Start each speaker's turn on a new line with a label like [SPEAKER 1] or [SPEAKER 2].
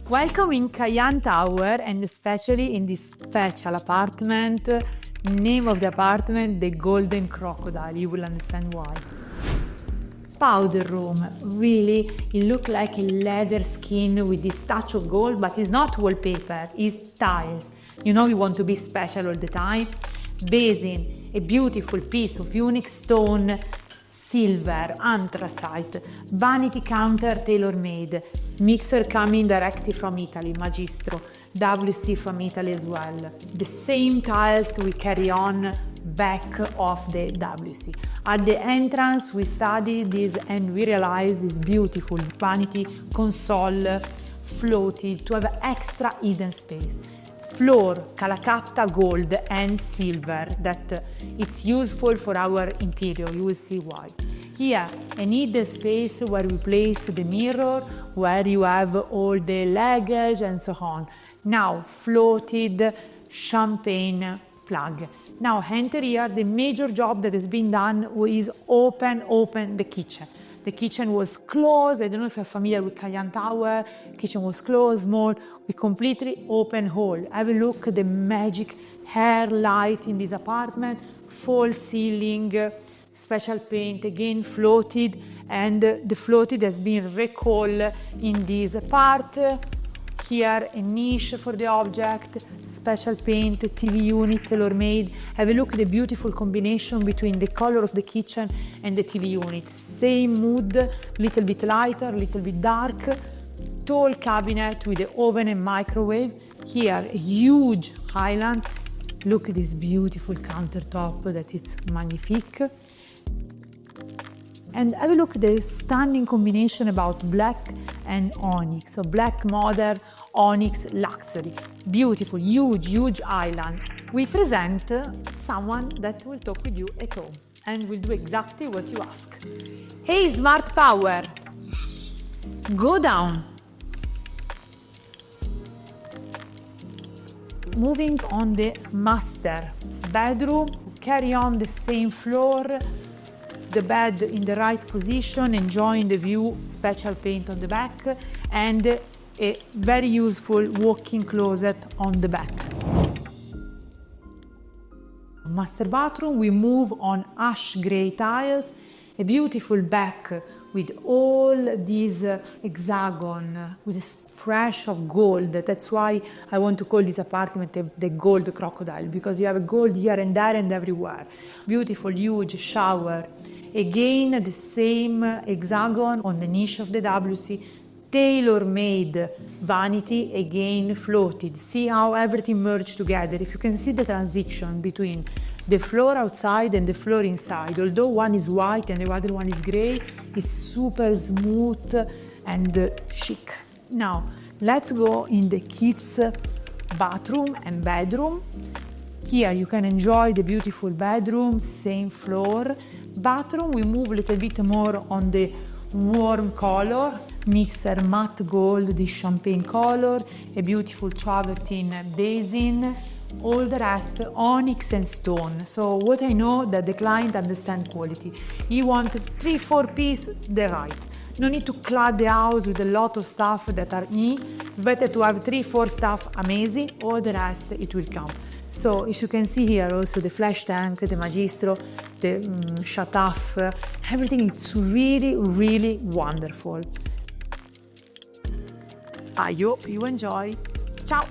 [SPEAKER 1] Welcome in Cayan Tower, and especially in this special apartment. Name of the apartment, the Golden Crocodile. You will understand why. Powder room. Really, it looks like a leather skin with this touch of gold, but it's not wallpaper, it's tiles. You know, you want to be special all the time. Basin, a beautiful piece of unique stone, silver, anthracite, vanity counter tailor-made, mixer coming directly from Italy, Magistro, WC from Italy as well. The same tiles we carry on back of the WC. At the entrance we studied this and we realized this beautiful vanity console floated to have extra hidden space. Floor, Calacata gold and silver, that it's useful for our interior, you will see why. Here, an hidden space where we place the mirror, where you have all the luggage and so on. Now, floated champagne plug. Now, enter here, the major job that has been done is open the kitchen. The kitchen was closed. I don't know if you're familiar with Cayan Tower. The kitchen was closed, small. We completely open hall. Have a look at the magic hair light in this apartment. False ceiling, special paint, again floated. And the floated has been recalled in this part. Here, a niche for the object, special paint, TV unit, tailor-made. Have a look at the beautiful combination between the color of the kitchen and the TV unit. Same mood, little bit lighter, little bit dark. Tall cabinet with the oven and microwave. Here, a huge island. Look at this beautiful countertop that is magnifique. And have a look at the stunning combination about black and onyx. So black modern, onyx luxury. Beautiful, huge island. We present someone that will talk with you at home and will do exactly what you ask. Hey, Smart Power, go down. Moving on the master bedroom, carry on the same floor. The bed in the right position, enjoying the view, special paint on the back, and a very useful walk-in closet on the back. Master bathroom, we move on ash gray tiles, a beautiful back with all these hexagon, with a splash of gold. That's why I want to call this apartment the Gold Crocodile, because you have gold here and there and everywhere. Beautiful, huge shower. Again, the same hexagon on the niche of the WC, tailor-made vanity, again floated. See how everything merged together. If you can see the transition between the floor outside and the floor inside, although one is white and the other one is gray, it's super smooth and chic. Now, let's go in the kids' bathroom and bedroom. Here you can enjoy the beautiful bedroom, same floor. Bathroom, we move a little bit more on the warm color. Mixer matte gold, the champagne color, a beautiful travertine basin. All the rest, onyx and stone. So what I know that the client understands quality. He wants 3-4 piece, they're right. No need to clad the house with a lot of stuff that are It's better to have 3-4 stuff amazing, all the rest it will come. So as you can see here also the flash tank, the Magistro, the shut off, everything it's really wonderful. I hope you enjoy. Ciao!